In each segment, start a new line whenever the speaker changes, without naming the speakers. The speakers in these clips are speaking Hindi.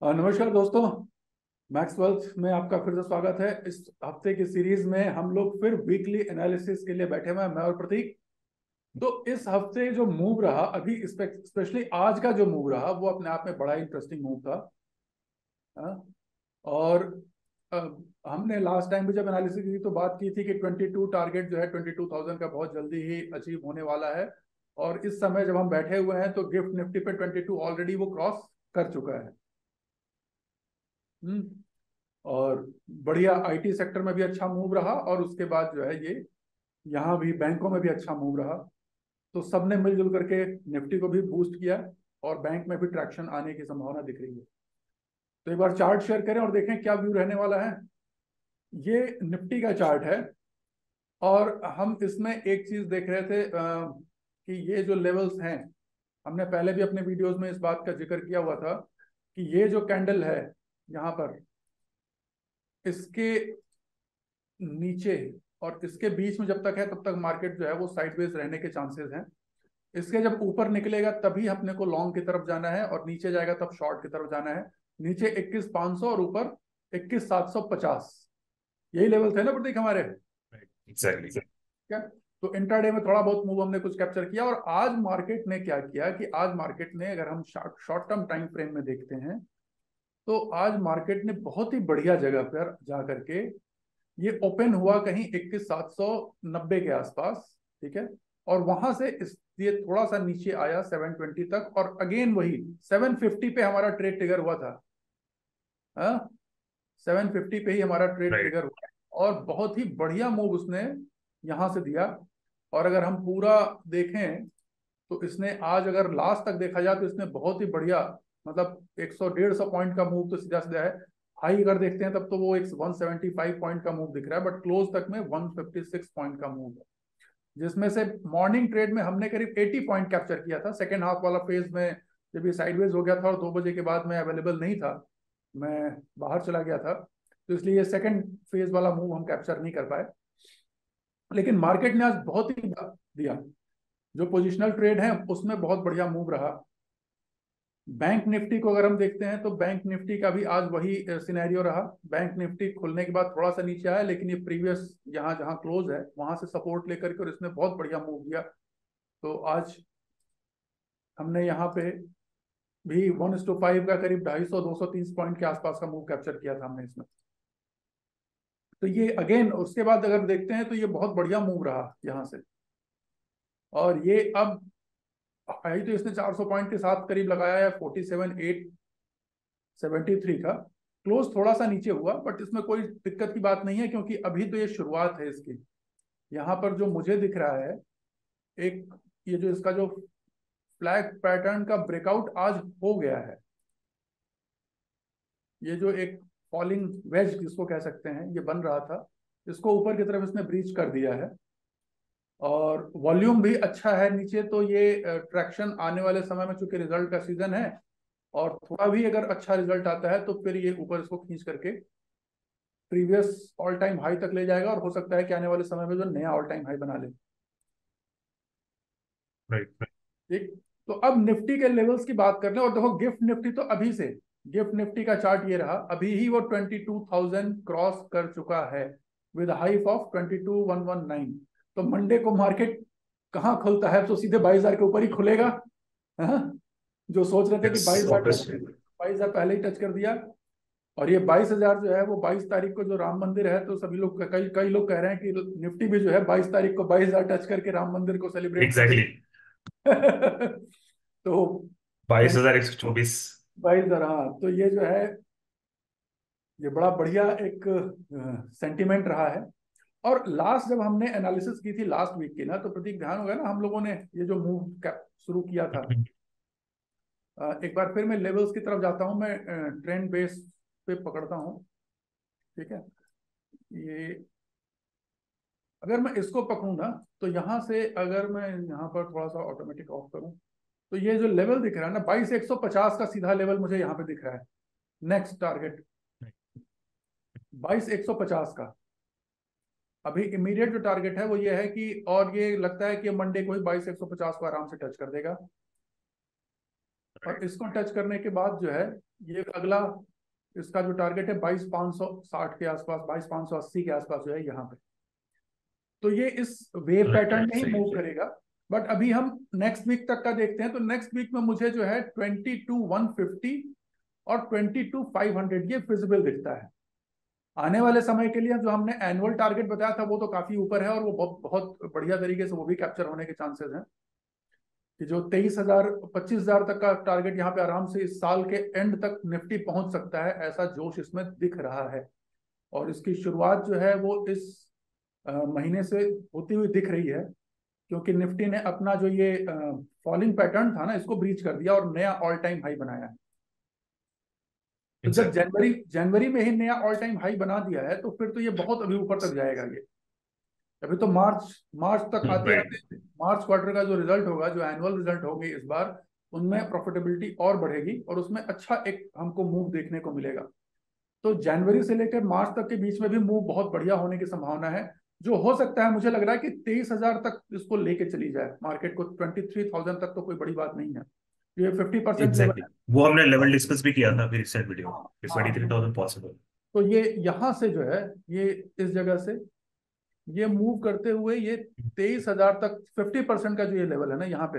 नमस्कार दोस्तों। मैक्स वेल्थ में आपका फिर से स्वागत है। इस हफ्ते की सीरीज में हम लोग फिर वीकली एनालिसिस के लिए बैठे हुए हैं, मैं और प्रतीक। तो इस हफ्ते जो मूव रहा अभी, स्पेशली आज का जो मूव रहा, वो अपने आप में बड़ा इंटरेस्टिंग मूव था। हाँ? और अ, हमने लास्ट टाइम भी जब एनालिसिस की तो बात की थी कि 22 टारगेट जो है 22,000 का बहुत जल्दी ही अचीव होने वाला है। और इस समय जब हम बैठे हुए हैं तो गिफ्ट निफ्टी पे 22 ऑलरेडी वो क्रॉस कर चुका है। हम्म। और बढ़िया आईटी सेक्टर में भी अच्छा मूव रहा, और उसके बाद जो है ये यहाँ भी बैंकों में भी अच्छा मूव रहा। तो सबने मिलजुल करके निफ्टी को भी बूस्ट किया, और बैंक में भी ट्रैक्शन आने की संभावना दिख रही है। तो एक बार चार्ट शेयर करें और देखें क्या व्यू रहने वाला है। ये निफ्टी का चार्ट है, और हम इसमें एक चीज देख रहे थे कि ये जो लेवल्स हैं, हमने पहले भी अपने वीडियोस में इस बात का जिक्र किया हुआ था कि ये जो कैंडल है यहाँ पर, इसके नीचे और इसके बीच में जब तक है तब तक मार्केट जो है वो साइडवेज रहने के चांसेस हैं। इसके जब ऊपर निकलेगा तभी अपने को लॉन्ग की तरफ जाना है, और नीचे जाएगा तब शॉर्ट की तरफ जाना है। नीचे 21,500 और ऊपर 21,750, यही लेवल थे ना प्रतीक हमारे।
एग्जैक्टली।
क्या? तो इंट्राडे में थोड़ा बहुत मूव हमने कुछ कैप्चर किया, और आज मार्केट ने क्या किया कि आज मार्केट ने, अगर हम शॉर्ट टर्म टाइम फ्रेम में देखते हैं, तो आज मार्केट ने बहुत ही बढ़िया जगह पर जा करके ये ओपन हुआ कहीं 21,790 के आसपास। ठीक है। और वहां से ये थोड़ा सा नीचे आया 720 तक, और अगेन वही 750 पे हमारा ट्रेड ट्रिगर हुआ था। हाँ, 750 पे ही हमारा ट्रेड
राइट।
ट्रिगर हुआ, और बहुत ही बढ़िया मूव उसने यहां से दिया। और अगर हम पूरा देखें तो इसने आज, अगर लास्ट तक देखा जाए, तो इसने बहुत ही बढ़िया, मतलब 100-150 पॉइंट का मूव तो सीधा सीधा है। हाई अगर देखते हैं तब तो वो एक 175 पॉइंट का मूव दिख रहा है, बट क्लोज तक में 156 पॉइंट का मूव है, जिसमें से मॉर्निंग ट्रेड में हमने करीब 80 पॉइंट कैप्चर किया था। सेकेंड हाफ वाला फेज में जब ये साइडवेज हो गया था और 2 बजे के बाद मैं अवेलेबल नहीं था, मैं बाहर चला गया था, तो इसलिए ये सेकेंड फेज वाला मूव हम कैप्चर नहीं कर पाए। लेकिन मार्केट ने आज बहुत ही दिया। जो पोजिशनल ट्रेड है उसमें बहुत बढ़िया मूव रहा। बैंक निफ्टी को अगर हम देखते हैं तो बैंक निफ्टी का भी आज वही सिनेरियो रहा। बैंक निफ्टी खुलने के बाद थोड़ा सा नीचे आया, लेकिन ये प्रीवियस यहाँ जहाँ क्लोज है वहां से सपोर्ट लेकर के, और इसने बहुत बढ़िया मूव किया। तो आज हमने यहाँ पे भी 1:5 का करीब 250-230 पॉइंट के आसपास का मूव कैप्चर किया था हमने इसमें। तो ये अगेन उसके बाद अगर देखते हैं तो ये बहुत बढ़िया मूव रहा यहाँ से। और ये अब आई तो इसने 400 पॉइंट के साथ करीब लगाया है 47,873 का। क्लोज थोड़ा सा नीचे हुआ, बट इसमें कोई दिक्कत की बात नहीं है, क्योंकि अभी तो ये शुरुआत है इसकी। यहाँ पर जो मुझे दिख रहा है, एक ये जो इसका जो फ्लैग पैटर्न का ब्रेकआउट आज हो गया है, ये जो एक फॉलिंग वेज जिसको कह सकते हैं ये बन रहा था, इसको ऊपर की तरफ इसने ब्रीच कर दिया है। और वॉल्यूम भी अच्छा है नीचे, तो ये ट्रैक्शन आने वाले समय में, चूंकि रिजल्ट का सीजन है, और थोड़ा भी अगर अच्छा रिजल्ट आता है तो फिर ये ऊपर इसको खींच करके प्रीवियस ऑल टाइम हाई तक ले जाएगा, और हो सकता है कि आने वाले समय में जो नया ऑल टाइम हाई बना ले।
राइट।
ठीक। तो अब निफ्टी के लेवल्स की बात कर लें, और देखो गिफ्ट निफ्टी तो अभी से, गिफ्ट निफ्टी का चार्ट ये रहा, अभी ही वो 22,000 क्रॉस कर चुका है विद हाई ऑफ 22,119। तो मंडे को मार्केट कहाँ खुलता है तो सीधे 22,000 के ऊपर ही खुलेगा। हाँ? जो सोच रहे थे कि
यस,
22,000
ऑब्वियसली।
22,000 पहले ही टच कर दिया। और ये 22,000 जो है वो 22 तारीख को जो राम मंदिर है, तो सभी लोग, कई कई लोग कह रहे हैं कि निफ्टी भी जो है 22 तारीख को 22,000 टच करके राम मंदिर को सेलिब्रेट
एग्जैक्टली।
करेगी। तो
22,124।
22,000, हाँ, तो ये जो है ये बड़ा बढ़िया एक सेंटिमेंट रहा है। और लास्ट जब हमने एनालिसिस की थी लास्ट वीक की ना, तो प्रतीक ध्यान होगा ना, हम लोगों ने ये जो मूव शुरू किया था, एक बार फिर मैं लेवल्स की तरफ जाता हूँ, मैं ट्रेंड बेस पे पकड़ता हूँ। ठीक है। ये अगर मैं इसको पकड़ूं ना, तो यहाँ से अगर मैं यहाँ पर थोड़ा सा ऑटोमेटिक ऑफ करूं, तो ये जो लेवल दिख रहा है ना 22,150 का सीधा लेवल मुझे यहाँ पे दिख रहा है। नेक्स्ट टारगेट 22,150 का। अभी इमीडिएट जो टारगेट है वो ये है कि, और ये लगता है कि मंडे को ही 22,150 को आराम से टच कर देगा। और इसको टच करने के बाद जो है ये अगला इसका जो टारगेट है 22,560 के आसपास, 22,580 के आसपास जो है यहाँ पे। तो ये इस वेव
राइट
पैटर्न
राइट
में ही
सही
मूव करेगा। बट अभी हम नेक्स्ट वीक तक का देखते हैं, तो नेक्स्ट वीक में मुझे जो है 22,150 और 22,500 ये फिजिबल दिखता है। आने वाले समय के लिए जो हमने एनुअल टारगेट बताया था वो तो काफी ऊपर है, और वो बहुत बहुत बढ़िया तरीके से वो भी कैप्चर होने के चांसेस हैं कि जो 23,000 25,000 तक का टारगेट यहाँ पे आराम से इस साल के एंड तक निफ्टी पहुंच सकता है, ऐसा जोश इसमें दिख रहा है। और इसकी शुरुआत जो है वो इस महीने से होती हुई दिख रही है, क्योंकि निफ्टी ने अपना जो ये फॉलिंग पैटर्न था ना इसको ब्रीच कर दिया और नया ऑल टाइम हाई बनाया है। तो जब
एग्जैक्टली।
जनवरी जनवरी में ही नया ऑल टाइम हाई बना दिया है तो फिर तो ये बहुत अभी ऊपर तक जाएगा ये। अभी तो मार्च मार्च तक आते
राइट।
आते मार्च क्वार्टर का जो रिजल्ट होगा, जो एनुअल रिजल्ट होगी इस बार, उनमें प्रॉफिटेबिलिटी और बढ़ेगी और उसमें अच्छा एक हमको मूव देखने को मिलेगा। तो जनवरी से लेकर मार्च तक के बीच में भी मूव बहुत बढ़िया होने की संभावना है, जो हो सकता है मुझे लग रहा है कि 23,000 तक इसको लेके चली जाए मार्केट को। 23,000 तक तो कोई बड़ी बात नहीं है, ये 50% लेवल
एग्जैक्टली
है।
वो हमने लेवल डिस्कस भी किया था फिर रिसेंट वीडियो
हाँ
में,
हाँ।
23,000 पॉसिबल।
तो ये यहाँ से जो है ये इस जगह से ये मूव करते हुए ये 23,000 तक 50% का जो ये लेवल है ना यहाँ पे,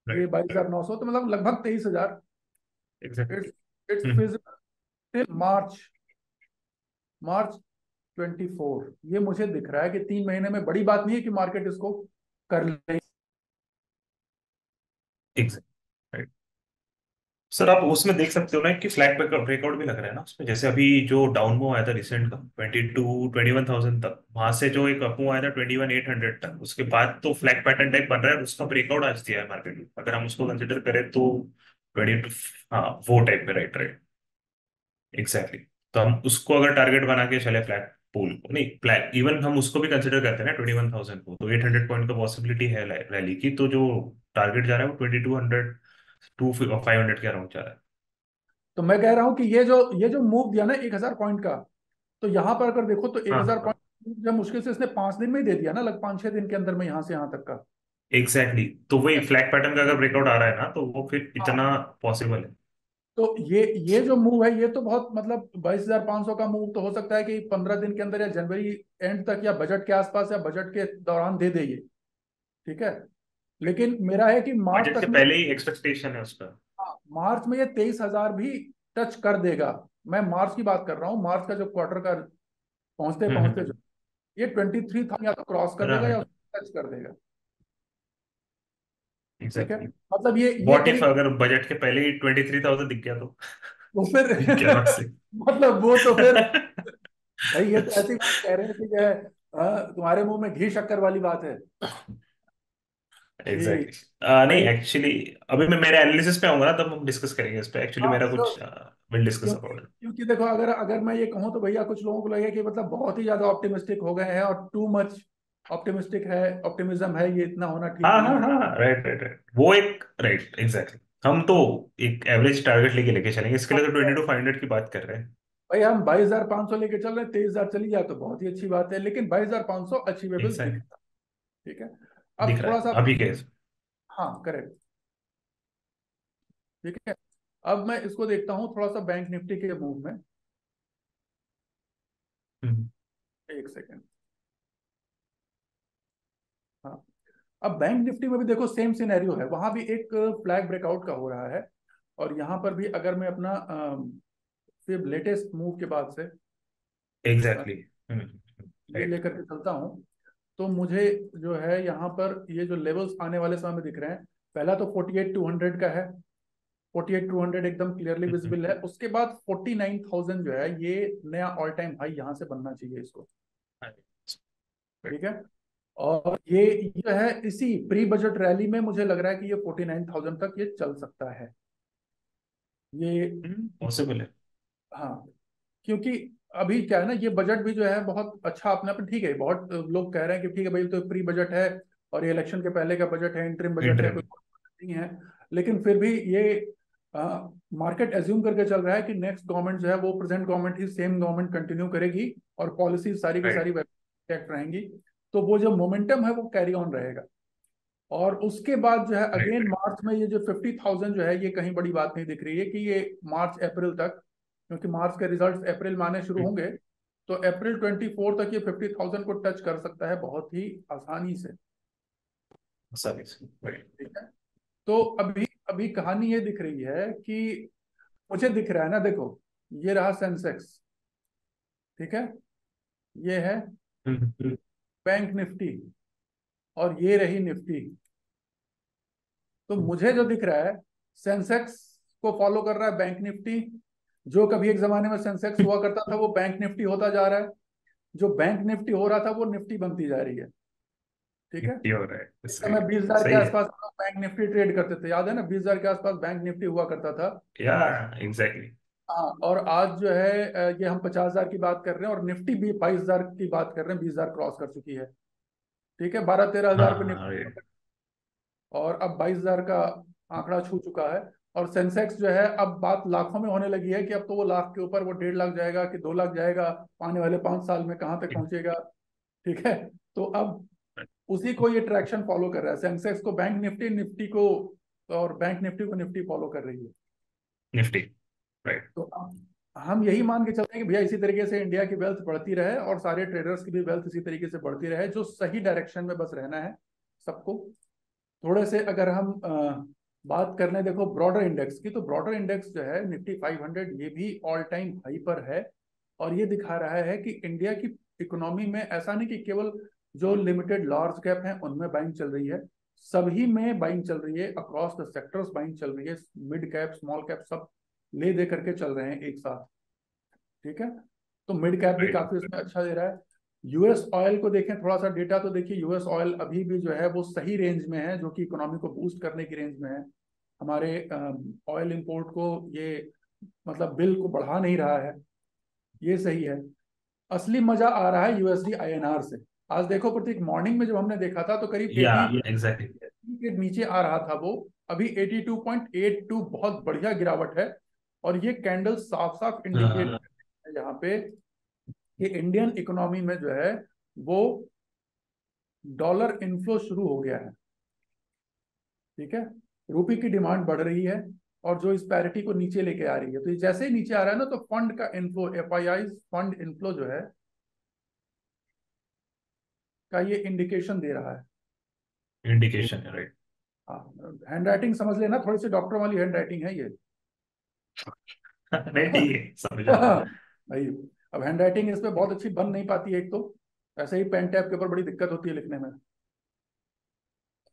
ये
राइट
22,900, तो मतलब लगभग 23,000।
Exactly.
It's it's feasible till March March 24। ये मुझे दिख रहा है कि 3 महीने में बड़ी बात नहीं है कि मार्केट इसको कर ले।
एग्जैक्ट। सर आप उसमें देख सकते हो ना कि फ्लैग ब्रेकआउट भी लग रहा है ना उसमें, जैसे अभी जो डाउन मूव आया था रिसेंट का 21,000 तक, वहां से जो एक अप मूव आया था 21,800 तक, उसके बाद तो फ्लैग पैटर्न टाइप बन रहा है, उसका ब्रेकआउट आज दिया है मार्केट में, अगर हम उसको कंसिडर करें तो 22। हाँ वो टाइप में, राइट राइट एग्जैक्टली। तो हम उसको अगर टारगेट बना के चले फ्लैग पूल को, नहीं फ्लैग इवन हम उसको भी कंसिडर करते हैं ना 21,000 को, तो 800 पॉइंट का पॉसिबिलिटी है रैली की, तो जो टारगेट जा रहा है वो 2200 टू 500 के अराउंड जा रहा है।
तो मैं कह रहा हूं कि ये जो मूव दिया ना 1,000 पॉइंट का, तो यहाँ पर अगर देखो तो एक
हाँ
हजार
हाँ
पॉइंट जब मुश्किल से इसने 5 दिन में ही दे दिया ना, लग 5-6 दिन के अंदर में यहाँ से यहाँ तक का।
एग्जैक्टली तो वही फ्लैग पैटर्न का अगर ब्रेकआउट आ रहा है ना तो वो फिर
हाँ।
इतना पॉसिबल है।
तो ये जो मूव है ये तो बहुत मतलब 22,500 का मूव तो हो सकता है कि 15 दिन के अंदर या जनवरी एंड तक या बजट के आसपास या बजट के दौरान दे दे ये। ठीक है। लेकिन मेरा है कि मार्च
बजट से
तक में,
पहले ही एक्सपेक्टेशन है उसका।
हाँ, मार्च में ये 23,000 भी टच कर देगा। मैं मार्च की बात कर रहा हूँ, मार्च का जो क्वार्टर का पहुंचते पहुंचते जो
हम्म।
ये 23,000 या तो क्रॉस कर देगा या
राइट
टच कर देगा। ठीक है।
एग्जैक्टली।
मतलब ये
व्हाट इफ
करीब,
अगर बजट के पहले ही 23,000 दिख गया तो
तो फिर
वी कैन नॉट से।
मतलब वो तो फिर भाई ये तो ऐसी बात कह रहे हैं कि जो है तुम्हारे मुंह में घी शक्कर वाली बात है कि
एग्जैक्टली नहीं
भाई।
एक्चुअली अभी मैं मेरे एनालिसिस पे आऊंगा ना तब हम डिस्कस करेंगे इस पे, एक्चुअली
हाँ
मेरा
तो
कुछ विल डिस्कस
क्योंकि
अबाउट
क्योंकि देखो, अगर अगर मैं ये कहूँ तो भैया कुछ लोगों को लगे कि मतलब बहुत ही ज्यादा ऑप्टिमिस्टिक हो गए हैं और टू मच ऑप्टिमिस्टिक है, ऑप्टिमिज्म है, ये इतना होना ठीक
हाँ
नहीं
हाँ
है।
हाँ राइट राइट राइट वो एक राइट एग्जैक्टली। हम तो एक एवरेज टारगेट लेके लेके चलेंगे, इसके लिए तो 22,500 की बात कर रहे हैं।
भाई हम 22,500 लेके चल रहे हैं, 23,000 चली जाए तो बहुत ही अच्छी बात है, लेकिन 22,500 अचीवेबल दिख
एग्जैक्टली
रहा है। ठीक है।
दिख
अब
रहा
थोड़ा
है
सा,
अभी कैसे।
हाँ करेक्ट। ठीक है। अब मैं इसको देखता हूँ थोड़ा सा बैंक निफ्टी के मूव में।
हम्म
एक सेकेंड। हाँ। अब बैंक निफ्टी में भी देखो सेम सिनेरियो है, वहां भी एक फ्लैग ब्रेकआउट का हो रहा है। और यहाँ पर भी अगर मैं अपना फिर लेटेस्ट मूव के बाद से अ,
एग्जैक्टली
ये
राइट।
लेकर के चलता हूँ, तो मुझे जो है यहाँ पर ये जो लेवल्स आने वाले समय में दिख रहे हैं, पहला तो 48,200 का है। 48,200 एकदम क्लियरली विजिबल है। उसके बाद 49,000 जो है ये नया ऑल टाइम हाई यहाँ से बनना चाहिए इसको। ठीक है। और ये जो है इसी प्री बजट रैली में मुझे लग रहा है कि ये 49,000 तक ये चल सकता है ये।
पॉसिबल है।
हाँ। क्योंकि अभी क्या है ना, ये बजट भी जो है बहुत अच्छा अपने आप में ठीक है। बहुत लोग कह रहे हैं कि ठीक है भाई, तो प्री बजट है और ये इलेक्शन के पहले का बजट है, इंटरिम बजट है,
इंटरिम।
कोई नहीं है। लेकिन फिर भी ये मार्केट एज्यूम करके चल रहा है कि नेक्स्ट गवर्नमेंट जो है वो प्रेजेंट गवर्नमेंट ही सेम गवर्नमेंट कंटिन्यू करेगी और पॉलिसी सारी की सारी
राइट
इंटैक्ट रहेंगी। तो वो जो मोमेंटम है वो कैरी ऑन रहेगा। और उसके बाद जो है
राइट
अगेन
राइट।
मार्च में ये जो 50,000 जो है, ये कहीं बड़ी बात नहीं दिख रही है कि ये मार्च अप्रैल तक, क्योंकि मार्च के रिजल्ट्स अप्रैल में आने शुरू होंगे, तो अप्रैल 24 तक ये 50,000 को टच कर सकता है बहुत ही आसानी से।
Service right.
ठीक है। तो अभी अभी कहानी ये दिख रही है कि मुझे दिख रहा है ना, देखो ये रहा सेंसेक्स, ठीक है, ये है बैंक निफ्टी, और ये रही निफ्टी। तो मुझे जो दिख रहा है, सेंसेक्स को फॉलो कर रहा है बैंक निफ्टी। जो कभी एक जमाने में सेंसेक्स हुआ करता था वो बैंक निफ्टी होता जा रहा है, जो बैंक निफ्टी हो रहा था वो निफ्टी बनती जा रही है। ठीक है।
निफ्टी हो रहा है
इस
सही
समय
है।
20,000 के
सही है।
आसपास हम लोग बैंक निफ्टी ट्रेड करते थे, याद है ना, 20,000 के आसपास बैंक निफ्टी हुआ करता था।
या एग्जैक्टली।
हाँ, और आज जो है ये हम 50,000 की बात कर रहे हैं, और निफ्टी भी 22,000 की बात कर रहे हैं, 20,000 क्रॉस कर चुकी है। ठीक है, 12-13 हजार पे
हाँ
निफ्टी,
राइट।
और अब 22,000 का आंकड़ा छू चुका है। और सेंसेक्स जो है अब बात लाखों में होने लगी है कि अब तो वो लाख के ऊपर, वो 1.5 लाख जाएगा कि 2 लाख जाएगा, आने वाले 5 साल में कहाँ तक पहुंचेगा। ठीक है। तो अब उसी को ये ट्रैक्शन फॉलो कर रहा है, सेंसेक्स को बैंक निफ्टी, निफ्टी को, और बैंक निफ्टी को निफ्टी फॉलो कर रही है।
Nifty right.
तो अब हम यही मान के चलते हैं कि भैया इसी तरीके से इंडिया की वेल्थ बढ़ती रहे, और सारे ट्रेडर्स की भी वेल्थ इसी तरीके से बढ़ती रहे, जो सही डायरेक्शन में बस रहना है सबको। थोड़े से अगर हम बात कर लें, देखो ब्रॉडर इंडेक्स की, तो ब्रॉडर इंडेक्स जो है निफ्टी 500, ये भी ऑल टाइम हाई पर है। और ये दिखा रहा है कि इंडिया की इकोनॉमी में ऐसा नहीं कि केवल जो लिमिटेड लार्ज कैप हैं उनमें बाइंग चल रही है, सभी में बाइंग चल रही है, अक्रॉस द सेक्टर्स बाइंग चल रही है, मिड कैप स्मॉल कैप सब ले दे करके चल रहे हैं एक साथ। ठीक है। तो मिड कैप भी
राइट
काफी उसमें अच्छा दे रहा है। यूएस ऑयल को देखें थोड़ा सा डेटा, तो देखिए यूएस ऑयल अभी भी जो है वो सही रेंज में है, जो कि इकोनॉमी को बूस्ट करने की रेंज में है। हमारे ऑयल इंपोर्ट को ये मतलब बिल को बढ़ा नहीं रहा है, ये सही है। असली मजा आ रहा है यूएसडी आईएनआर से। आज देखो प्रतीक, मॉर्निंग में जब हमने देखा था तो करीब
या
80
एग्जैक्टली।
के नीचे आ रहा था वो, अभी 82.82, बहुत बढ़िया गिरावट है। और ये कैंडल साफ साफ इंडिकेट है यहाँ पे कि इंडियन इकोनॉमी में जो है वो डॉलर इनफ्लो शुरू हो गया है। ठीक है। रुपए की डिमांड बढ़ रही है, और जो इस पैरिटी को नीचे लेके आ रही है, तो ये जैसे ही नीचे आ रहा है ना, तो फंड का इनफ्लो, एफआईआई फंड इनफ्लो जो है का ये इंडिकेशन दे रहा है।
इंडिकेशन है राइट।
हाँ, हैंड राइटिंग समझ लेना, थोड़ी सी डॉक्टर वाली हैंड राइटिंग है ये।
नहीं ठीक है समझा।
भाई, अब हैंड राइटिंग इस पे बहुत अच्छी बन नहीं पाती है, एक तो ऐसे ही पेन टैप के ऊपर बड़ी दिक्कत होती है लिखने में,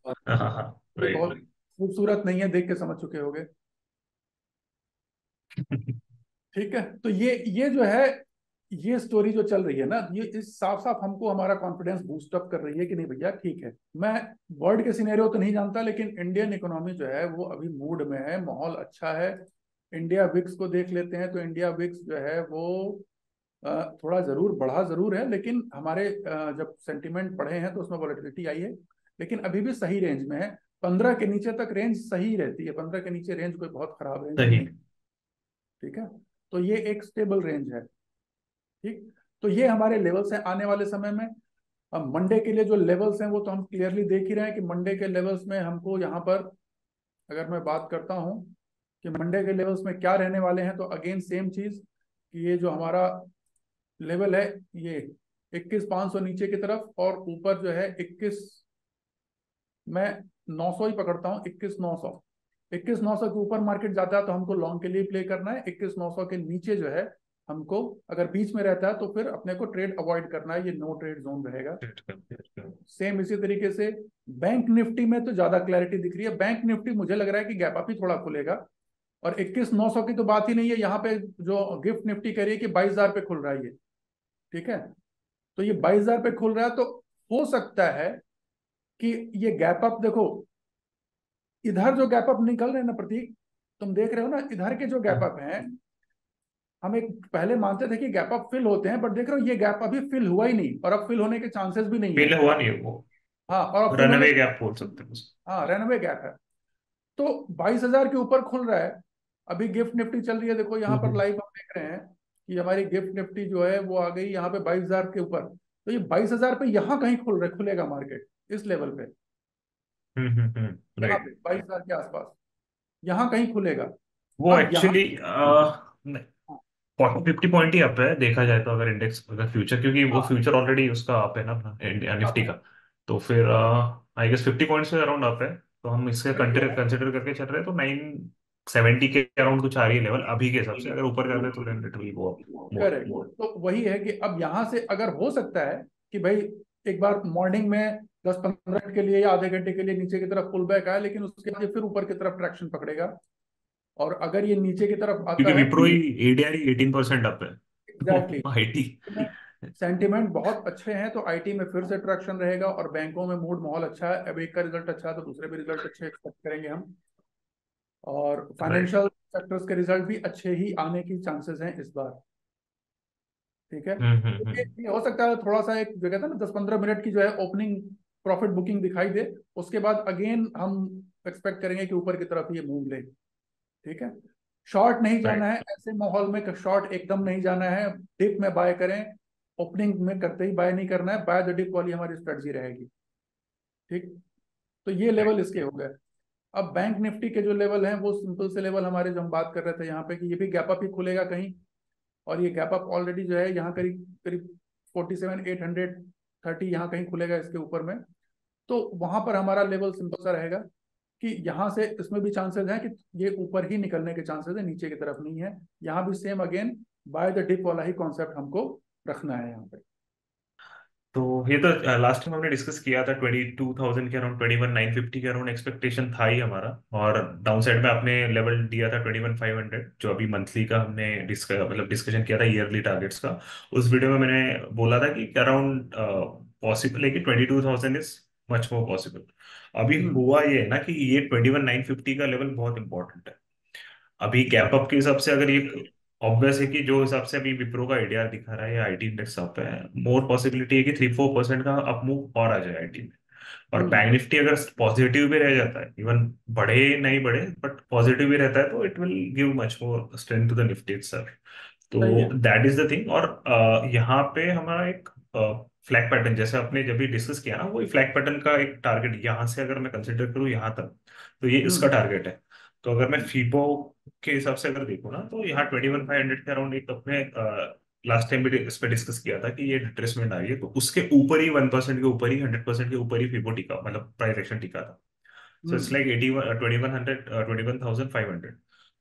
और
हाँ हाँ
ये
राइट
बहुत
राइट।
खूबसूरत नहीं है, देख के समझ चुके होगे। ठीक है। तो ये जो है, ये स्टोरी जो चल रही है ना, ये इस साफ साफ हमको हमारा कॉन्फिडेंस बूस्ट अप कर रही है कि नहीं भैया ठीक है। मैं वर्ल्ड के सिनेरियो तो नहीं जानता, लेकिन इंडियन इकोनॉमी जो है वो अभी मूड में है, माहौल अच्छा है। इंडिया विक्स को देख लेते हैं, तो इंडिया विक्स जो है वो थोड़ा जरूर बढ़ा जरूर है, लेकिन हमारे जब सेंटिमेंट बढ़े हैं तो उसमें वॉलेटिलिटी आई है, लेकिन अभी भी सही रेंज में है। 15 के नीचे तक रेंज सही रहती है, 15 के नीचे रेंज कोई बहुत खराब रेंज
सही।
नहीं। ठीक है। तो ये एक स्टेबल रेंज है। ठीक। तो ये हमारे लेवल्स हैं आने वाले समय में। अब मंडे के लिए जो लेवल्स हैं वो तो हम क्लियरली देख ही रहे हैं कि मंडे के लेवल्स में हमको यहाँ पर, अगर मैं बात करता हूँ कि मंडे के लेवल्स में क्या रहने वाले हैं, तो अगेन सेम चीज कि ये जो हमारा लेवल है, ये 21,500 नीचे की तरफ, और ऊपर जो है 21, मैं 900 ही पकड़ता हूँ, 21,900। 21,900 के ऊपर मार्केट जाता है तो हमको लॉन्ग के लिए प्ले करना है, 21,900 के नीचे जो है हमको, अगर बीच में रहता है तो फिर अपने को ट्रेड अवॉइड करना है, ये नो ट्रेड जोन रहेगा। सेम इसी तरीके से बैंक निफ्टी में तो ज्यादा क्लैरिटी दिख रही है, बैंक निफ्टी मुझे लग रहा है कि गैप अप ही थोड़ा खुलेगा। और 21,900 की तो बात ही नहीं है, यहाँ पे जो गिफ्ट निफ्टी कह रही है कि 22,000 पे खुल रहा है ये। ठीक है। तो ये 22,000 पे खुल रहा है, तो हो सकता है कि ये गैप अप, देखो इधर जो गैप अप निकल रहे हैं ना प्रतीक, तुम देख रहे हो ना, इधर के जो गैप अप हैं, हम एक पहले मानते थे कि गैप अप फिल होते हैं, बट देख रहे हो ये गैप अभी फिल हुआ ही नहीं, और अब फिल होने के चांसेस भी नहीं है।
पहले हुआ नहीं है वो।
हाँ, और अब फिल होने
रनवे
के,
गैप बोल सकते हैं उसको।
हाँ रनवे गैप है। तो 22,000 के ऊपर खुल रहा है। अभी गिफ्ट निफ्टी चल रही है, देखो यहाँ पर लाइव हम देख रहे हैं कि हमारी गिफ्ट निफ्टी जो है वो आ गई यहाँ पे 22,000 के ऊपर। तो ये 22,000 पे यहाँ कहीं खुलेगा मार्केट, इस लेवल पे। यहाँ
राइट।
पे 22,000 के आसपास, यहाँ कहीं खुलेगा।
वो
अब यहाँ,
एक्चुअली 50 पॉइंट ही अप है देखा जाए तो, अगर इंडेक्स अगर फ्यूचर, क्योंकि वो
हाँ
फ्यूचर ऑलरेडी उसका अप है ना अपना
अब
निफ्टी का। तो फिर आई गेस 50 पॉइंट से अराउंड अप है। तो हम इससे
वही है।
कंसिडर करके चल रहे हैं, तो 970 के अराउंड कुछ आ रही है लेवल अभी के हिसाब से। अगर ऊपर जाते हैं तो then it will go up more.
Correct, तो वही है कि अब यहाँ से अगर हो सकता है कि भाई एक बार मॉर्निंग में 10-15 मिनट के लिए या आधे घंटे के लिए नीचे की तरफ पुल बैक आए, लेकिन उसके बाद ये फिर ऊपर की तरफ ट्रैक्शन पकड़ेगा। और अगर ये नीचे की तरफ
क्योंकि
आता है,
विप्रो ही एडीआर ही 18% अप है।
एग्जैक्टली,
तो आईटी।
सेंटिमेंट बहुत अच्छे हैं, तो आईटी में फिर से ट्रैक्शन रहेगा और बैंकों में मूड माहौल अच्छा है। अब एक का रिजल्ट अच्छा है तो दूसरे भी रिजल्ट अच्छे एक्सपेक्ट करेंगे हम। और
राइट।
फाइनेंशियल सेक्टर्स के रिजल्ट भी अच्छे ही आने की चांसेस हैं इस बार। ठीक है, तो ये हो सकता है थोड़ा सा एक जो कहते हैं ना 10-15 मिनट की जो है ओपनिंग प्रॉफिट बुकिंग दिखाई दे, उसके बाद अगेन हम एक्सपेक्ट करेंगे कि ऊपर की तरफ ये मूव ले। ठीक है, शॉर्ट नहीं जाना
राइट।
है ऐसे माहौल में, शॉर्ट एकदम नहीं जाना है। डिप में बाय करें, ओपनिंग में करते ही बाय नहीं करना है, बाय द डिप वाली हमारी स्ट्रेटजी रहेगी। ठीक, तो ये लेवल इसके हो गए। अब बैंक निफ्टी के जो लेवल हैं वो सिंपल से लेवल हमारे जो हम बात कर रहे थे यहाँ पे कि ये भी गैप अप ही खुलेगा कहीं। और ये गैप अप ऑलरेडी जो है यहाँ करीब करीब 47,830 यहाँ कहीं खुलेगा इसके ऊपर में। तो वहां पर हमारा लेवल सिंपल सा रहेगा कि यहाँ से इसमें भी चांसेस हैं कि ये ऊपर ही निकलने के चांसेस है, नीचे की तरफ नहीं है। यहाँ भी same again by the dip वाला ही कॉन्सेप्ट हमको रखना है यहाँ पे।
तो ये तो लास्ट टाइम हमने डिस्कस किया था 22,000 के अराउंड, 21,950 के अराउंड एक्सपेक्टेशन था ही हमारा। और डाउन साइड में आपने लेवल दिया था 21,500, जो अभी मंथली का हमने डिस्कशन किया था ईयरली टारगेट्स का। उस वीडियो में मैंने बोला था कि अराउंड पॉसिबल है कि 22,000 इज मच मोर पॉसिबल। अभी
हम्म
हुआ ये है ना कि ये 21,950 का लेवल बहुत इंपॉर्टेंट है। अभी गैप अप के हिसाब से अगर ये ऑब्वियस है कि जो हिसाब से अभी विप्रो का एडीआर दिखा रहा है या आईटी इंडेक्स अप है, मोर पॉसिबिलिटी है कि 3-4% का अप मूव और आ जाए आईटी में। और
हम्म
बैंक निफ्टी अगर पॉजिटिव भी रह जाता है, इवन बढ़े नहीं बढ़े बट पॉजिटिव भी रहता है, तो it will give much more strength to the Nifty itself.
सही
तो
है।
That is the thing. और यहाँ पे हमारा एक फ्लैग पैटर्न, जैसे आपने जब भी डिस्कस किया ना, वो फ्लैग पैटर्न का एक टारगेट यहाँ से अगर मैं कंसिडर करूँ यहाँ तक, तो ये इसका
हम्म
टारगेट है। तो अगर मैं फीबो के हिसाब से अगर देखूँ ना, तो यहाँ 21,500 के अराउंड एक अपने लास्ट टाइम भी इस पे डिस्कस किया था कि ये रिट्रेसमेंट आ रही है, तो उसके ऊपर ही 1% के ऊपर ही 100% के ऊपर ही फीबो टिका, मतलब प्राइस एक्शन टिका था। So it's
hmm
like 2100, 21,500।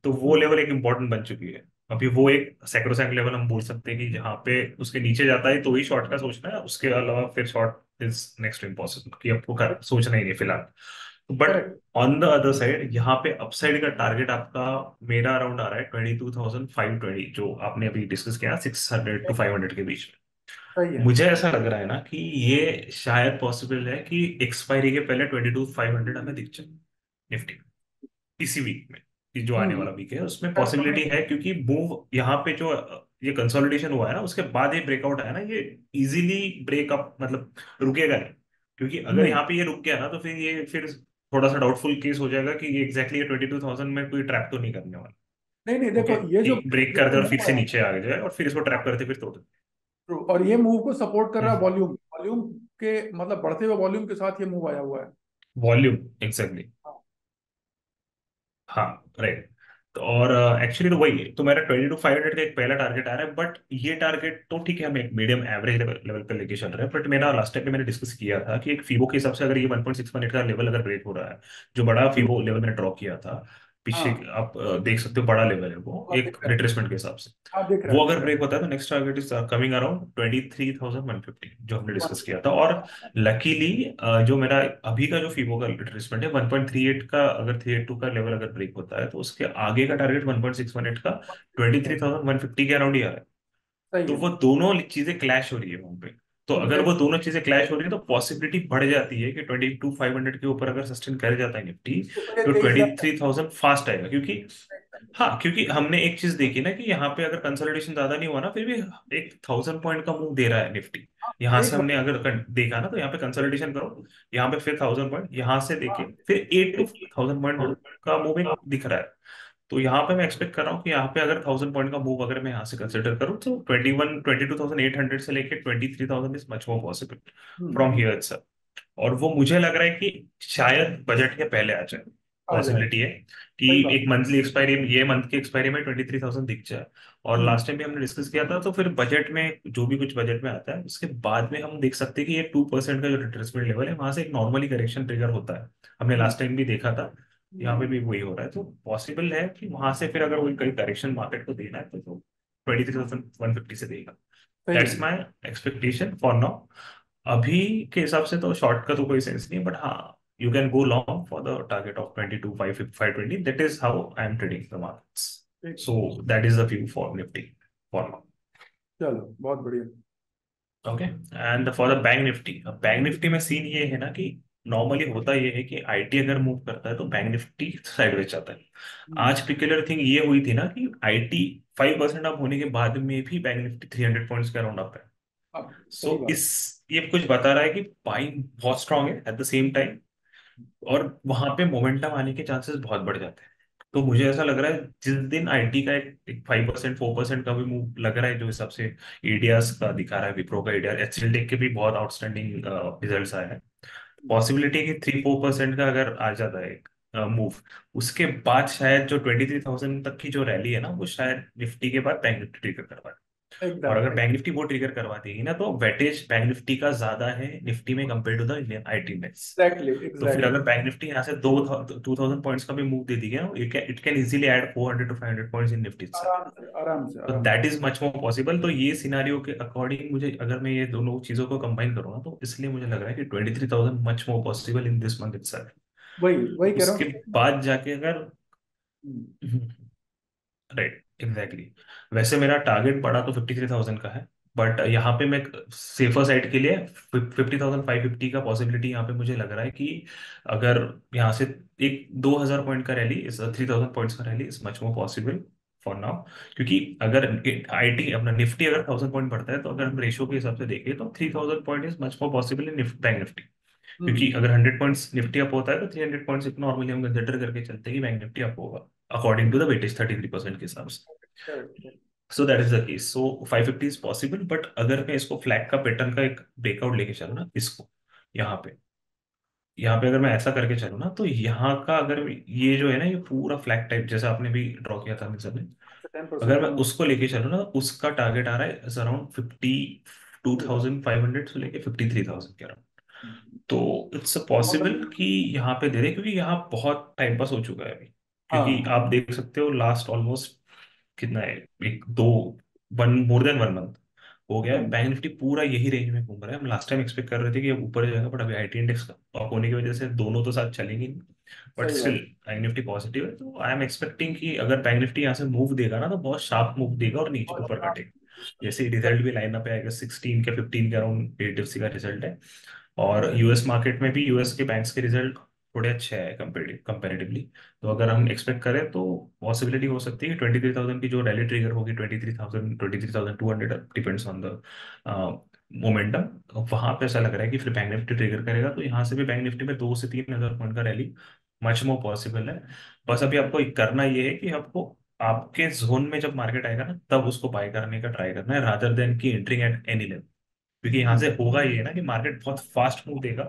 तो वो
हम्म
लेवल एक इंपॉर्टेंट बन चुकी है। अभी वो एक सैक्रोसैंक्ट लेवल हम बोल सकते हैं कि जहाँ पे उसके नीचे जाता है तो ही शॉर्ट का सोचना है, उसके अलावा फिर शॉर्ट इज नेक्स्ट इम्पॉसिबल, कि आपको सोचना ही नहीं फिलहाल। But
correct.
On the other side यहाँ पे अपसाइड का टारगेट आपका मेरा अराउंड आ रहा है 22,520, जो आपने अभी डिस्कस किया 600 to 500 के बीच में।
सही है।
मुझे ऐसा लग रहा है ना कि ये शायद पॉसिबल है कि एक्सपायरी के पहले 22,500 हमें दिख जाए निफ्टी इसी वीक में। कि जो आने
हम्म
वाला वीक है उसमें
यार हमें,
पॉसिबिलिटी है, क्योंकि मूव यहाँ पे जो ये कंसोलिडेशन हुआ है ना, उसके बाद ये ब्रेकआउट आया ना, ये इजीली ब्रेकअप मतलब रुकेगा नहीं। क्योंकि अगर
नहीं
यहाँ पे ये रुक गया ना, तो फिर थोड़ा सा डाउटफुल केस हो जाएगा कि ये एग्जैक्टली 22,000 में कोई ट्रैप तो नहीं करने वाला।
नहीं नहीं,
ओके,
देखो ये जो
एक ब्रेक
ये
कर दे
जो
और फिर
मूव
से
आया,
नीचे आ जाए और फिर इसको ट्रैप करते फिर तोड़ दे।
ट्रू, और ये मूव को सपोर्ट कर रहा है
हम्म।
वॉल्यूम, वॉल्यूम के मतलब बढ़ते हुए वॉल्यूम के साथ ये मूव आया हुआ है।
Volume exactly. हाँ, राइट। तो और एक्चुअली तो वही है, तो मेरा 22,500 का एक पहला टारगेट आ रहा है। बट ये टारगेट तो ठीक है, हम एक मीडियम एवरेज लेवल पे लेके चल रहे हैं। बट मेरा लास्ट टाइम पे मैंने डिस्कस किया था कि एक फीबो के हिसाब से अगर ये 1.618 का लेवल अगर ब्रेक हो रहा है, जो बड़ा
हम्म,
फीबो लेवल मैंने ड्रॉ किया था पीछे,
हाँ
आप देख सकते हो बड़ा लेवल है वो
हाँ,
एक
दिख रहा है।
रिट्रेसमेंट के हिसाब से।
हाँ दिख रहा
वो
है,
अगर
दिख रहा
ब्रेक होता है तो next target is coming around 23,150, जो हमने
है।
डिस्कस किया था। और लकीली जो मेरा अभी का जो फीबो का रिट्रेसमेंट है 1.38 का, अगर 382 का लेवल अगर ब्रेक होता है, तो उसके आगे का टारगेट 1.618 का 23,150 के अराउंड ही आ रहा है।
सही
तो
है।
वो दोनों चीजें क्लैश हो रही है वहां पे। तो अगर वो
एग्जैक्टली,
दोनों चीजें क्लैश हो रही है तो पॉसिबिलिटी बढ़ जाती है कि 22,500 के ऊपर अगर सस्टेन कर जाता है निफ्टी,
तो पहले
तो
23,000
23,000 फास्ट आएगा। क्योंकि हाँ, क्योंकि हमने एक चीज देखी ना कि यहाँ पे अगर कंसोलिडेशन ज्यादा नहीं हुआ ना, फिर भी एक 1,000 पॉइंट का मूव दे रहा है निफ्टी। यहाँ से
एक
हमने
बार,
अगर देखा ना, तो यहाँ पे कंसोलिडेशन करो, यहाँ पे फिर 1,000 पॉइंट, यहाँ से
हाँ,
देखे फिर 8 to 1,000 पॉइंट का मूविंग दिख रहा है। तो यहाँ पे मैं एक्सपेक्ट कर रहा हूँ कि यहाँ पे अगर 1,000 पॉइंट का मूव अगर मैं यहाँ से कंसिडर करूँ, तो 22,800 से लेके 23,000 is much more possible from
hmm
here itself. और वो मुझे लग रहा है कि शायद बजट के पहले आ जाए।
आ जाए।
पॉसिबिलिटी है कि
सही बात।
एक मंथली एक्सपायरी, ये मंथ की एक्सपायरी में 23,000 दिख जाए। और
हम्म।
लास्ट टाइम भी हमने डिस्कस किया था, तो फिर बजट में जो भी कुछ बजट में आता है उसके बाद में हम देख सकते हैं कि ये 2% का जो रिट्रेसमेंट लेवल है वहां से एक नॉर्मली करेक्शन ट्रिगर होता है। हमने
हम्म।
लास्ट टाइम भी देखा था, यहाँ पे भी वही हो रहा है। तो पॉसिबल है कि वहां से फिर अगर वही कहीं करेक्शन मार्केट को देना है तो 23,150 से देगा।
सही
दैट्स
है।
My expectation for now. अभी के हिसाब से तो शॉर्ट का तो कोई सेंस नहीं, बट हाँ, you can go long for the target of 22,520। That is how I am trading the markets.
ठीक।
So that is the view for Nifty for now.
चलो बहुत बढ़िया।
Okay. And for the bank Nifty, अब बैंक निफ्टी में सीन ये है ना कि नॉर्मली होता ये है कि आईटी अगर मूव करता है तो बैंक निफ्टी साइडवेज जाता है।
हम्म।
आज पिकुलर थिंग ये हुई थी ना कि आईटी 5% अप होने के बाद में भी बैंक निफ्टी 300 पॉइंट्स के अराउंड अप है।
अब
सो
सही बात।
इस ये कुछ बता रहा है कि बाइंग बहुत स्ट्रांग है एट द सेम टाइम, और वहां पे मोमेंटम आने के चांसेस बहुत बढ़ जाते हैं। तो मुझे ऐसा लग रहा है जिस दिन आईटी का एक 5% 4% का भी मूव लग रहा है, जो हिसाब से एडीआस का दिखा रहा है, विप्रो का एडीआर, एचसीएल टेक के भी बहुत आउटस्टैंडिंग रिजल्ट्स आए हैं। पॉसिबिलिटी है कि 3-4% का अगर आ जाता है एक मूव, उसके बाद शायद जो 23,000 तक की जो रैली है ना, वो शायद निफ्टी के बाद बैंक निफ्टी ट्रिगर करवा दे। और
एकदम।
अगर बैंक निफ्टी वो ट्रिगर करवा देगी ना, तो वेटेज बैंक निफ्टी का ज्यादा है निफ्टी में compare to the Indian IT index.
Exactly
तो फिर
एग्जैक्टली।
अगर बैंक निफ्टी यहाँ से 2,000 पॉइंट्स का भी मूव दे दी ना, it can easily add 400 to 500 points in Nifty itself।
आराम से आराम से
तो
आराम से।
That is much more possible. तो ये सिनारियो के अकॉर्डिंग मुझे, अगर मैं ये दोनों चीजों को कंबाइन करूँ तो इसलिए मुझे लग रहा है कि 23,000 much more possible in this month itself.
वही वही कह रहा
उसके
हूँ।
बाद जाके अगर
हम्म।
Right exactly exactly। वैसे मेरा टारगेट पड़ा तो 53,000 का है, बट यहाँ पे मैं सेफर साइड के लिए 50,550 का पॉसिबिलिटी यहाँ पे मुझे लग रहा है कि अगर यहाँ से एक 2,000 पॉइंट का रैली, इस 3,000 पॉइंट्स का rally is much more possible for now. क्योंकि अगर आईटी अपना निफ्टी अगर 1,000 पॉइंट बढ़ता है, तो अगर हम रेशियो के हिसाब से देखें तो 3,000 point is much more possible in bank Nifty. क्योंकि
हम्म।
अगर 100 पॉइंट्स निफ्टी अप होता है तो 300 पॉइंट्स नॉर्मली हम कंसिडर करके चलते हैं कि बैंक निफ्टी अप होगा, अकॉर्डिंग टू द वेटेज 33% के हिसाब से।
Correct.
So that is the case. So 550 is possible, but अगर मैं इसको फ्लैग का पैटर्न का एक ब्रेकआउट लेके चलूँ ना, इसको यहाँ पे अगर मैं ऐसा करके चलूँ ना, तो यहाँ का अगर ये जो है ना, ये पूरा फ्लैग टाइप जैसा आपने भी ड्रॉ किया था हम सबने,
10%
अगर मैं
कम।
उसको लेके चलूँ ना, उसका टारगेट आ रहा है अराउंड 52,500 से लेके 53,000 के अराउंड। तो इट्स पॉसिबल कि यहाँ पे दे दे, क्योंकि यहाँ बहुत टाइम पास हो चुका है अभी। क्योंकि
हाँ।
आप देख सकते हो लास्ट ऑलमोस्ट कितना है, एक दो, one more than one month हो गया है,
एकदम।
बैंक निफ्टी पूरा यही रेंज में घूम रहा है। हम लास्ट टाइम एक्सपेक्ट कर रहे थे कि अब ऊपर जाएगा, बट अभी आईटी इंडेक्स का टॉप होने की वजह से दोनों तो साथ चलेंगे नहीं। बट
सही
स्टिल
बात।
बैंक निफ्टी पॉजिटिव है, तो आई एम एक्सपेक्टिंग कि अगर बैंक निफ्टी यहाँ से मूव देगा ना, तो बहुत शार्प मूव देगा और नीचे
और
ऊपर
आराम
कटेगा।
से।
जैसे रिजल्ट भी लाइन अप आएगा 16 के 15 के अराउंड एचडीएफसी का रिजल्ट है। और यूएस मार्केट में भी यूएस के बैंक्स के रिजल्ट थोड़े अच्छे हैं कंपेरेटिवली। तो अगर हम एक्सपेक्ट करें तो पॉसिबिलिटी हो सकती है कि 23,000 की जो रैली ट्रिगर होगी, 23,200 डिपेंड्स ऑन द मोमेंटम, वहां पे ऐसा लग रहा है कि फिर बैंक निफ्टी ट्रिगर करेगा। तो यहाँ से भी बैंक निफ्टी में 2 से 3 हजार पॉइंट का रैली मच मोर पॉसिबल है। बस अभी आपको करना ये है कि आपको आपके जोन में जब मार्केट आएगा ना, तब उसको बाय करने का ट्राई करना है, रादर देन की एंटरिंग एट एनी लेवल। क्योंकि यहाँ
हम्म।
से होगा ये ना कि मार्केट बहुत फास्ट मूव देगा,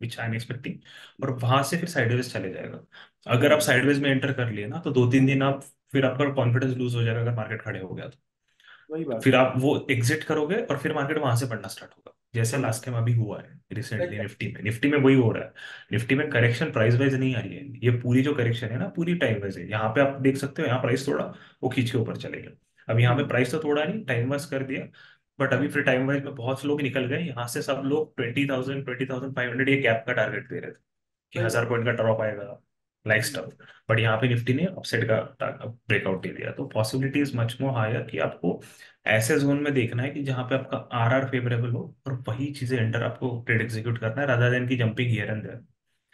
विच आई एम एक्सपेक्टिंग, और वहां से फिर साइडवेज चले जाएगा। अगर आप
एकदम।
साइडवेज में एंटर कर लिए ना, तो 2-3 दिन आप, फिर आपका कॉन्फिडेंस लूज हो जाएगा अगर मार्केट खड़े हो गया तो।
वही बात
फिर
है।
आप वो एग्जिट करोगे और फिर मार्केट वहां से बढ़ना स्टार्ट होगा, जैसे
वही।
लास्ट टाइम अभी हुआ है रिसेंटली
एकदम।
निफ्टी में वही हो रहा है। निफ्टी में करेक्शन प्राइस वाइज नहीं आ रही है, ये पूरी जो करेक्शन है ना, पूरी टाइम वाइज है। यहाँ पे आप देख सकते हो, यहाँ प्राइस थोड़ा वो खींच के ऊपर चलेगा। अब यहाँ पे
हम्म।
प्राइस तो थोड़ा नहीं, टाइम वाइज कर दिया, बट अभी फिर टाइम वाइज में बहुत से लोग निकल गए यहाँ से। सब लोग 20,000 20,500 ये गैप का टारगेट दे रहे थे कि
सही
1,000
बात।
पॉइंट का ड्रॉप आएगा, लाइक
हम्म।
स्टफ। बट यहाँ पे निफ्टी ने अपसाइड का ब्रेकआउट दे दिया। तो possibility is much more higher कि आपको ऐसे जोन में देखना है कि जहां पे आपका आरआर फेवरेबल हो, और वही चीजें एंटर आपको ट्रेड एग्जीक्यूट करना है, रादर देन की jumping here and there.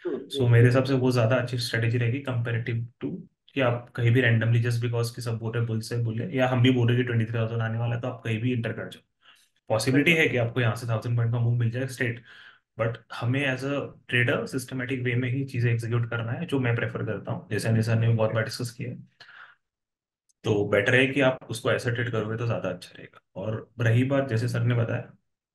True true
so मेरे
ट्रू।
हिसाब से वो ज्यादा अच्छी स्ट्रेटेजी रहेगी कंपेरेटिव टू कि आप कहीं भी रैंडमली, जस्ट बिकॉज कि सब बोल रहे बुल से बोले, या हम भी बोल रहे कि 23,000 आने वाला है, तो आप कहीं भी इंटर कर जाओ।
सही
पॉसिबिलिटी
बात।
है कि आपको यहाँ से 1,000 पॉइंट का मूव मिल जाए स्ट्रेट, बट हमें as a trader systematic way में ही चीजें एग्जीक्यूट करना है, जो मैं प्रेफर करता हूँ, जैसे अनिल सर ने बहुत बार डिस्कस किया है। तो बेटर है कि आप उसको ऐसे ट्रीट करोगे तो ज्यादा अच्छा रहेगा। और रही बात, जैसे सर ने बताया,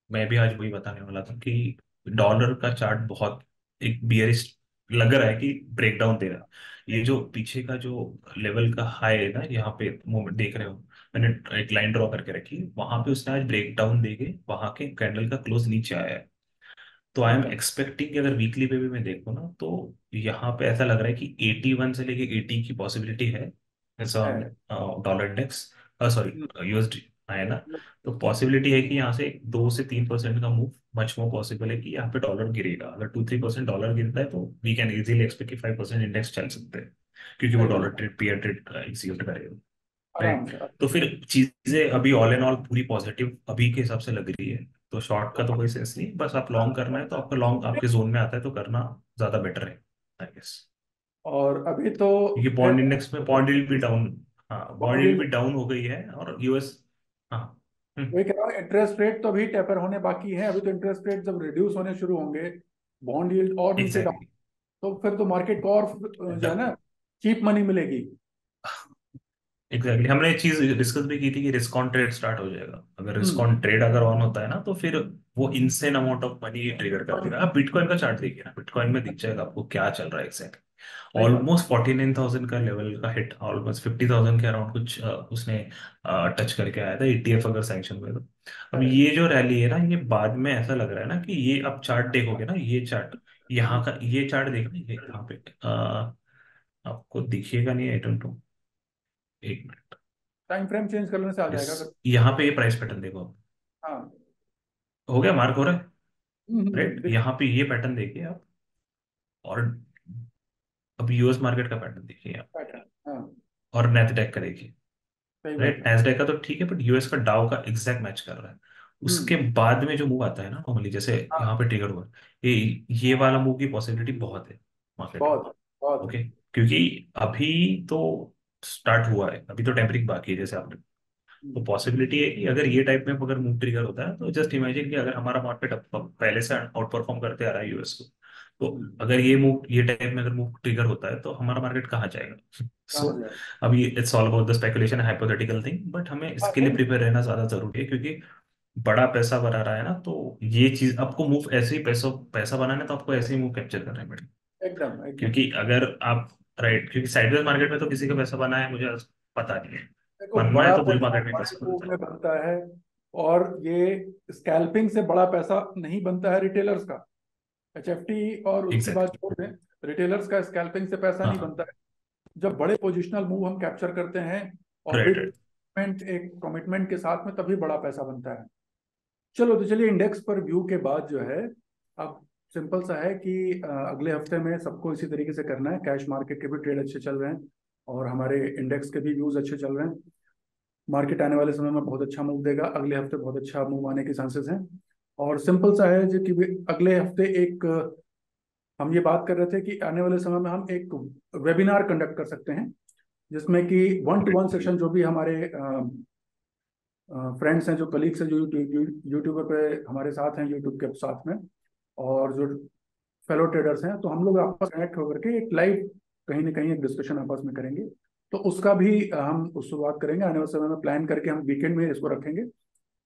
मैं भी आज वही बताने वाला था कि डॉलर का चार्ट बहुत एक बियरिश लग रहा है कि ब्रेक डाउन दे रहा है। ये जो पीछे का जो लेवल का हाई है ना, यहाँ पे मूवमेंट देख रहे हो, मैंने एक लाइन ड्रॉ करके रखी, वहां पे उसने आज ब्रेक डाउन देके वहां के कैंडल का क्लोज नीचे आया है। तो आई एम
अच्छा
एक्सपेक्टिंग कि अगर वीकली पे भी मैं देखूँ ना, तो यहाँ पे ऐसा लग रहा है कि 81 से लेके 80 की पॉसिबिलिटी है ऑन
है।
डॉलर इंडेक्स, सॉरी
हम्म,
यूएसडी है ना। तो पॉसिबिलिटी है कि यहाँ से 2 से 3% का मूव मच मोर पॉसिबल है कि यहाँ पे डॉलर गिरेगा। अगर 2-3% डॉलर गिरता है तो वी कैन इजीली एक्सपेक्ट कि 5% इंडेक्स चल सकते हैं, क्योंकि वो
सही
डॉलर
बात।
ट्रेड पीयर ट्रेड एग्जीक्यूट करेगा।
आराम
राइट।
से।
तो फिर चीजें अभी ऑल एंड ऑल पूरी पॉजिटिव अभी के हिसाब से लग रही है। तो शॉर्ट का तो कोई सेंस नहीं, बस आप लॉन्ग करना है तो आपका लॉन्ग आपके जोन में आता है तो करना ज्यादा बेटर है आई गेस।
और अभी तो
क्योंकि
खैर
बॉन्ड इंडेक्स में बॉन्ड यील्ड भी डाउन, हाँ बॉन्ड
बॉन्ड
यील्ड
यील्ड,
भी डाउन हो गई है और यूएस। हाँ।
वही कह रहा हूँ, इंटरेस्ट रेट तो अभी टेपर होने बाकी है। अभी तो इंटरेस्ट रेट जब रिड्यूस होने शुरू होंगे, बॉन्ड यील्ड और नीचे डाउन,
एग्जैक्टली।
तो फिर तो मार्केट को और जो है ना चीप मनी मिलेगी।
एग्जैक्टली हमने एक चीज डिस्कस भी की थी कि रिस्क ऑन ट्रेड स्टार्ट हो जाएगा। अगर रिस्क
हम्म।
ऑन ट्रेड अगर ऑन होता है ना, तो फिर वो insane amount of money trigger कर देगा। आप बिटकॉइन का चार्ट देखिए ना, बिटकॉइन में दिख जाएगा आपको क्या चल रहा है एग्जैक्टली।
सही बात।
ऑलमोस्ट 49,000 का लेवल का हिट, ऑलमोस्ट 50,000 के अराउंड कुछ उसने टच करके आया था ईटीएफ अगर सैंक्शन हुए तो। अब
है।
ये जो रैली है ना, ये बाद में ऐसा लग रहा है ना कि ये अब चार्ट देखोगे ना, ये चार्ट यहाँ का ये चार्ट देखना, ये यहाँ पे आपको दिखिएगा नहीं, आई डोंट नो, एक मिनट।
टाइम फ्रेम चेंज करने से आ
इस
जाएगा अगर।
यहाँ पे ये प्राइस पैटर्न देखो आप,
हाँ।
हो गया मार्क हो रहा है। राइट,
दिख।
यहाँ पे ये पैटर्न देखिए आप। और अब यूएस मार्केट का पैटर्न देखिए आप,
पैटर्न। हाँ।
और नेस्डैक का देखिए।
सही बात
राइट,
है।
नेस्डैक का तो ठीक है, बट यूएस का डाउ का एग्जैक्ट मैच कर रहा है। उसके
हम्म।
बाद में जो मूव आता है ना नॉर्मली, जैसे यहाँ
हाँ।
पे ट्रिगर हुआ, ये वाला मूव की पॉसिबिलिटी बहुत है मार्केट में।
बहुत बहुत।
ओके, क्योंकि अभी तो स्टार्ट हुआ है, अभी तो टेम्परिंग बाकी है जैसे आपने। तो
हम्म,
पॉसिबिलिटी है कि अगर ये टाइप में अगर मूव ट्रिगर होता है, तो जस्ट इमेजिन कि अगर हमारा मार्केट पहले से आउट परफॉर्म करते आ रहा है यूएस को, तो
हम्म।
अगर ये मूव ये टाइप में अगर मूव ट्रिगर होता है तो हमारा मार्केट कहाँ जाएगा। सो
कहाँ जाए।
अभी it's all about the speculation, hypothetical thing, but हमें
हाँ
इसके लिए
नहीं।
प्रिपेयर रहना ज्यादा जरूरी है, क्योंकि बड़ा पैसा बना रहा है ना, तो ये चीज आपको मूव ऐसे ही पैसा पैसा बनाना है तो आपको ऐसे ही मूव कैप्चर करना है मैडम।
एकदम एकदम।
क्योंकि अगर आप, राइट, क्योंकि साइडवेज मार्केट में तो किसी का पैसा बना है मुझे पता नहीं है,
देखो
बनना है
बड़ा
तो बुल
पैसा
मार्केट में
बड़े
पैसा
मूव
बनता है।
में बनता है। और ये स्कैल्पिंग से बड़ा पैसा नहीं बनता है रिटेलर्स का। एचएफटी और उसकी बात
एग्जैक्टली।
छोड़ दें, रिटेलर्स का स्कैल्पिंग से पैसा
हाँ
नहीं
हाँ।
बनता है। जब बड़े पोजिशनल मूव हम कैप्चर करते हैं और
राइट
विद
राइट।
एक कमिटमेंट के साथ में, तभी बड़ा पैसा बनता है। चलो तो चलिए, इंडेक्स पर व्यू के बाद जो है, अब सिंपल सा है कि अगले हफ्ते में सबको इसी तरीके से करना है। कैश मार्केट के भी ट्रेड अच्छे चल रहे हैं और हमारे इंडेक्स के भी व्यूज अच्छे चल रहे हैं। मार्केट आने वाले समय में बहुत अच्छा मूव देगा, अगले हफ्ते बहुत अच्छा मूव आने के चांसेस हैं। और सिंपल सा है जो कि अगले हफ्ते एक हम ये बात कर रहे थे कि आने वाले समय में हम एक वेबिनार कंडक्ट कर सकते हैं, जिसमें कि वन टू वन सेशन जो भी हमारे फ्रेंड्स हैं, जो कलीग्स हैं, जो यूट्यूबर पे हमारे साथ हैं, यूट्यूब के साथ में, और जो फेलो ट्रेडर्स हैं, तो हम लोग आपस में कनेक्ट होकर के एक लाइव कहीं ना कहीं एक डिस्कशन आपस में करेंगे। तो उसका भी हम उस शुरुआत करेंगे आने वाले समय में, प्लान करके हम वीकेंड में इसको रखेंगे।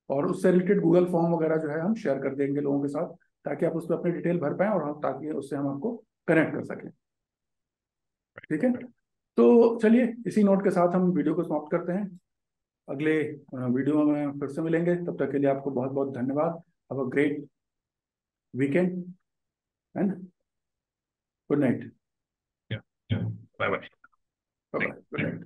और उससे रिलेटेड गूगल फॉर्म वगैरह जो है हम शेयर कर देंगे लोगों के साथ, ताकि आप उस पर अपनी डिटेल भर पाएं और हम ताकि उससे हम आपको कनेक्ट कर सकें। ठीक है। तो चलिए, इसी नोट के साथ हम वीडियो को समाप्त करते हैं। अगले वीडियो में फिर से मिलेंगे, तब तक के लिए आपको बहुत बहुत धन्यवाद। Have a great weekend and good night.
Bye bye.
Bye bye. Good night.